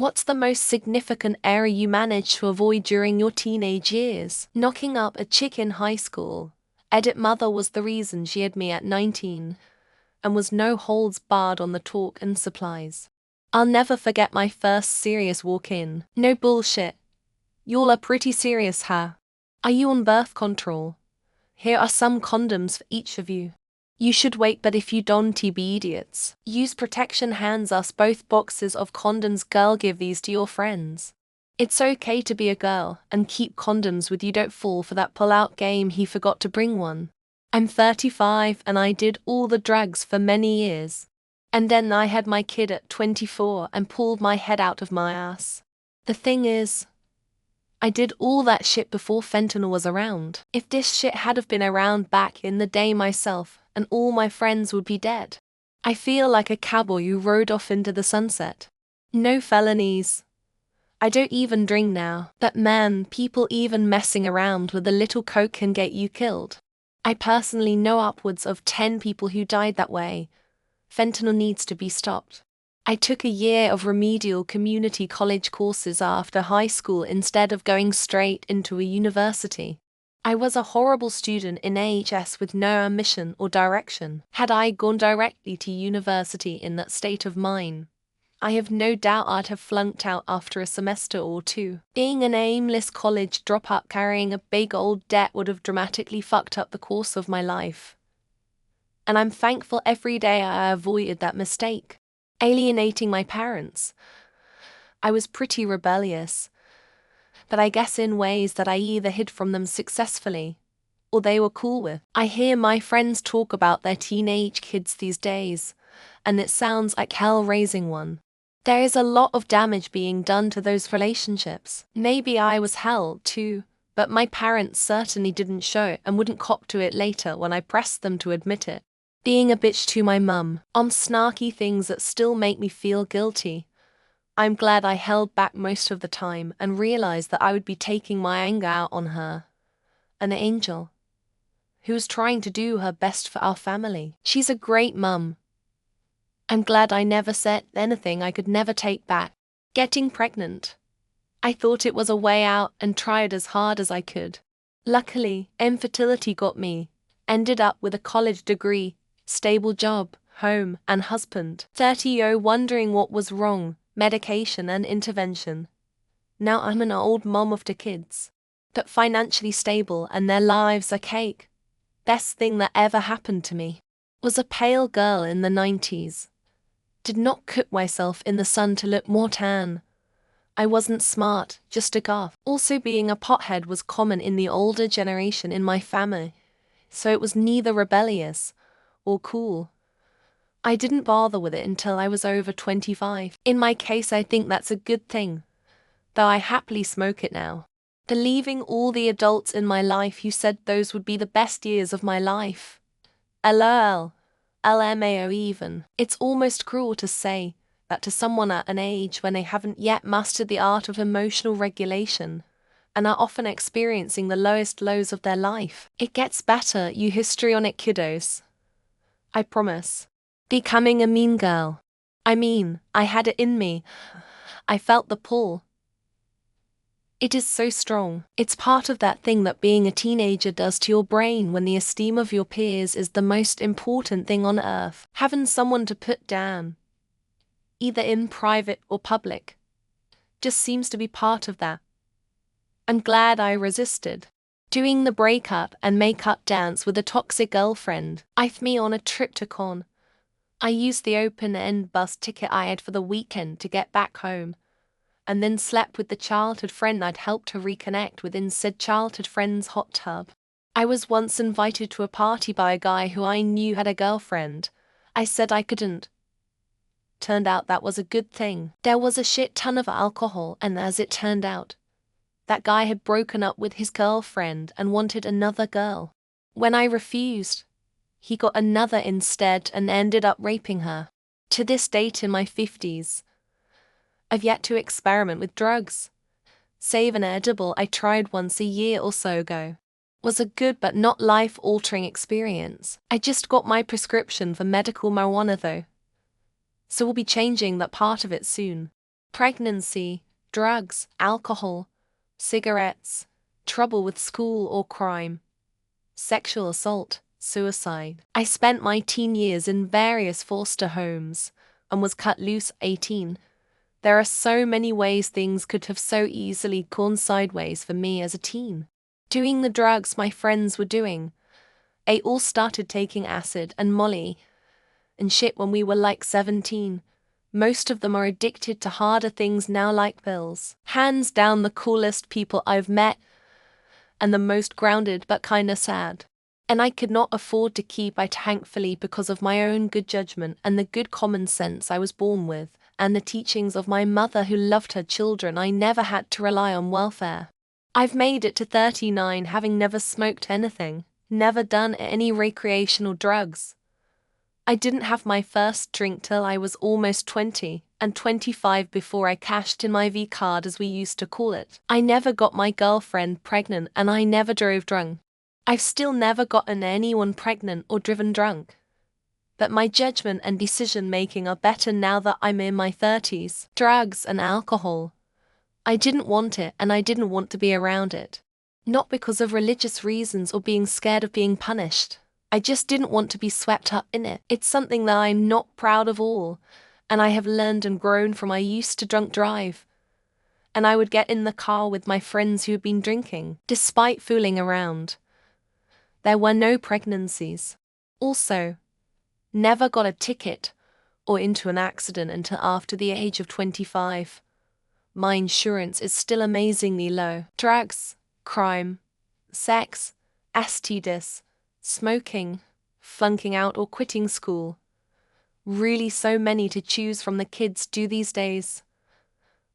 What's the most significant error you managed to avoid during your teenage years? Knocking up a chick in high school. Edit mother was the reason she had me at 19, and was no holds barred on the talk and supplies. I'll never forget my first serious walk-in. No bullshit. Y'all are pretty serious, huh? Are you on birth control? Here are some condoms for each of you. You should wait, but if you don't, be idiots. Use protection, hands us both boxes of condoms, girl, give these to your friends. It's okay to be a girl and keep condoms with you, don't fall for that pull-out game, he forgot to bring one. I'm 35 and I did all the drugs for many years. And then I had my kid at 24 and pulled my head out of my ass. The thing is, I did all that shit before fentanyl was around. If this shit had have been around back in the day, myself and all my friends would be dead. I feel like a cowboy who rode off into the sunset. No felonies. I don't even drink now. But man, people even messing around with a little coke can get you killed. I personally know upwards of 10 people who died that way. Fentanyl needs to be stopped. I took a year of remedial community college courses after high school instead of going straight into a university. I was a horrible student in AHS with no ambition or direction. Had I gone directly to university in that state of mind, I have no doubt I'd have flunked out after a semester or two. Being an aimless college dropout carrying a big old debt would have dramatically fucked up the course of my life. And I'm thankful every day I avoided that mistake. Alienating my parents. I was pretty rebellious, but I guess in ways that I either hid from them successfully or they were cool with. I hear my friends talk about their teenage kids these days, and it sounds like hell raising one. There is a lot of damage being done to those relationships. Maybe I was hell too, but my parents certainly didn't show it and wouldn't cop to it later when I pressed them to admit it. Being a bitch to my mum on snarky things that still make me feel guilty. I'm glad I held back most of the time and realized that I would be taking my anger out on her. An angel who was trying to do her best for our family. She's a great mum. I'm glad I never said anything I could never take back. Getting pregnant. I thought it was a way out and tried as hard as I could. Luckily, infertility got me. Ended up with a college degree, stable job, home, and husband. 30 wondering what was wrong, medication and intervention. Now I'm an old mom of 2 kids, but financially stable and their lives are cake. Best thing that ever happened to me. Was a pale girl in the 90s. Did not cook myself in the sun to look more tan. I wasn't smart, just a goth. Also, being a pothead was common in the older generation in my family, so it was neither rebellious or cool. I didn't bother with it until I was over 25. In my case, I think that's a good thing, though I happily smoke it now. Believing all the adults in my life who said those would be the best years of my life. LOL. LMAO even. It's almost cruel to say that to someone at an age when they haven't yet mastered the art of emotional regulation and are often experiencing the lowest lows of their life. It gets better, you histrionic kiddos. I promise. Becoming a mean girl. I mean, I had it in me. I felt the pull. It is so strong. It's part of that thing that being a teenager does to your brain when the esteem of your peers is the most important thing on earth. Having someone to put down, either in private or public, just seems to be part of that. I'm glad I resisted. Doing the breakup and make-up dance with a toxic girlfriend. I've me on a trip to Con. I used the open-end bus ticket I had for the weekend to get back home, and then slept with the childhood friend I'd helped her reconnect with in said childhood friend's hot tub. I was once invited to a party by a guy who I knew had a girlfriend. I said I couldn't. Turned out that was a good thing. There was a shit ton of alcohol, and as it turned out, that guy had broken up with his girlfriend and wanted another girl. When I refused, he got another instead and ended up raping her. To this date in my 50s, I've yet to experiment with drugs. Save an edible I tried once a year or so ago. Was a good but not life-altering experience. I just got my prescription for medical marijuana though, so we'll be changing that part of it soon. Pregnancy, drugs, alcohol, cigarettes, trouble with school or crime, sexual assault, suicide. I spent my teen years in various foster homes and was cut loose 18. There are so many ways things could have so easily gone sideways for me as a teen. Doing the drugs my friends were doing. They all started taking acid and Molly and shit when we were like 17. Most of them are addicted to harder things now like pills. Hands down the coolest people I've met and the most grounded but kinda sad. And I could not afford to keep it thankfully because of my own good judgment and the good common sense I was born with, and the teachings of my mother who loved her children. I never had to rely on welfare. I've made it to 39 having never smoked anything, never done any recreational drugs. I didn't have my first drink till I was almost 20, and 25 before I cashed in my V card as we used to call it. I never got my girlfriend pregnant and I never drove drunk. I've still never gotten anyone pregnant or driven drunk. But my judgment and decision making are better now that I'm in my 30s. Drugs and alcohol. I didn't want it and I didn't want to be around it. Not because of religious reasons or being scared of being punished. I just didn't want to be swept up in it. It's something that I'm not proud of all, and I have learned and grown from. I used to drunk drive, and I would get in the car with my friends who had been drinking, despite fooling around. There were no pregnancies. Also, never got a ticket or into an accident until after the age of 25. My insurance is still amazingly low. Drugs, crime, sex, STDs, smoking, flunking out or quitting school. Really so many to choose from the kids do these days.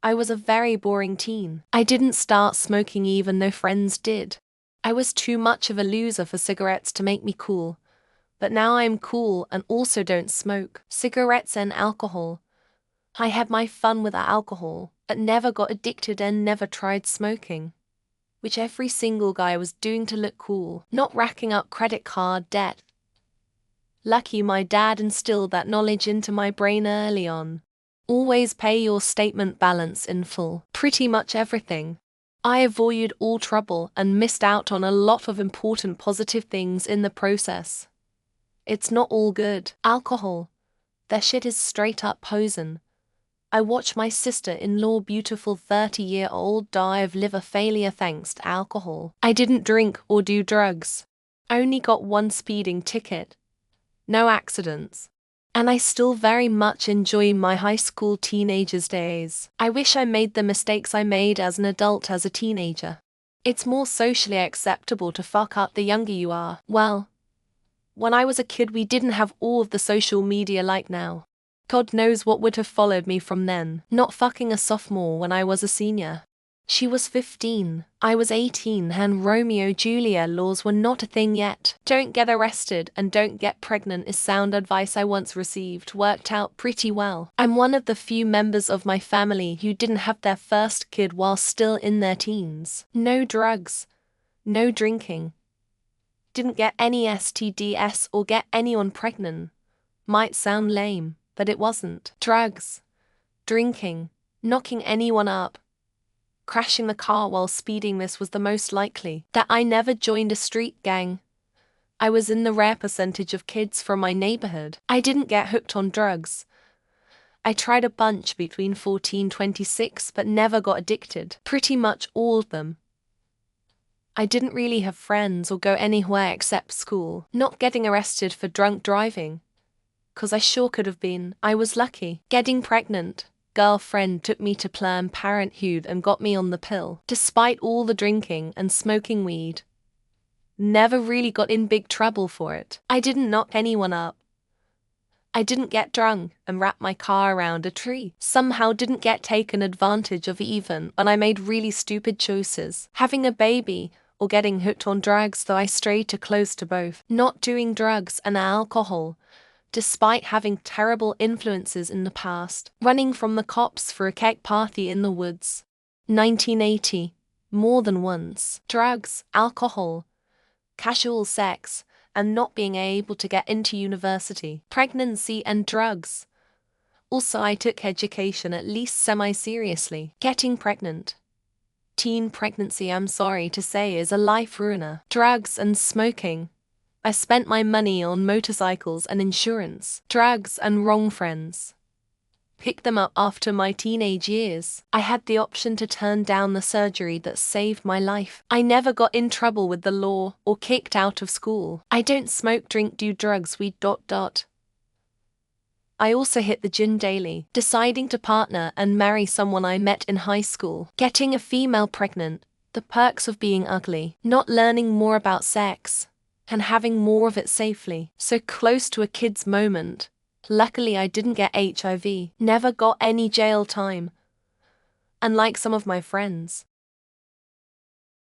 I was a very boring teen. I didn't start smoking even though friends did. I was too much of a loser for cigarettes to make me cool. But now I'm cool and also don't smoke cigarettes and alcohol. I had my fun with alcohol, but never got addicted and never tried smoking, which every single guy was doing to look cool, not racking up credit card debt. Lucky my dad instilled that knowledge into my brain early on. Always pay your statement balance in full. Pretty much everything. I avoided all trouble and missed out on a lot of important positive things in the process. It's not all good. Alcohol. That shit is straight up poison. I watched my sister-in-law, beautiful 30-year-old, die of liver failure thanks to alcohol. I didn't drink or do drugs. Only got one speeding ticket. No accidents. And I still very much enjoy my high school teenagers days. I wish I made the mistakes I made as an adult as a teenager. It's more socially acceptable to fuck up the younger you are. Well, when I was a kid we didn't have all of the social media like now. God knows what would have followed me from then. Not fucking a sophomore when I was a senior. She was 15, I was 18, and Romeo-Julia laws were not a thing yet. Don't get arrested and don't get pregnant is sound advice I once received. Worked out pretty well. I'm one of the few members of my family who didn't have their first kid while still in their teens. No drugs. No drinking. Didn't get any STDs or get anyone pregnant. Might sound lame, but it wasn't. Drugs. Drinking. Knocking anyone up. Crashing the car while speeding, this was the most likely. That I never joined a street gang. I was in the rare percentage of kids from my neighborhood. I didn't get hooked on drugs. I tried a bunch between 14-26 but never got addicted. Pretty much all of them. I didn't really have friends or go anywhere except school. Not getting arrested for drunk driving. 'Cause I sure could have been. I was lucky. Getting pregnant. Girlfriend took me to Planned Parenthood and got me on the pill. Despite all the drinking and smoking weed. Never really got in big trouble for it. I didn't knock anyone up. I didn't get drunk and wrap my car around a tree. Somehow didn't get taken advantage of even when I made really stupid choices. Having a baby or getting hooked on drugs, though I strayed too close to both. Not doing drugs and alcohol, despite having terrible influences in the past. Running from the cops for a keg party in the woods. 1980. More than once. Drugs, alcohol, casual sex, and not being able to get into university. Pregnancy and drugs. Also, I took education at least semi-seriously. Getting pregnant. Teen pregnancy, I'm sorry to say, is a life ruiner. Drugs and smoking. I spent my money on motorcycles and insurance. Drugs and wrong friends. Picked them up after my teenage years. I had the option to turn down the surgery that saved my life. I never got in trouble with the law or kicked out of school. I don't smoke, drink, do drugs, weed. I also hit the gym daily, deciding to partner and marry someone I met in high school. Getting a female pregnant, the perks of being ugly, not learning more about sex, and having more of it safely. So close to a kid's moment. Luckily, I didn't get HIV, never got any jail time, unlike some of my friends.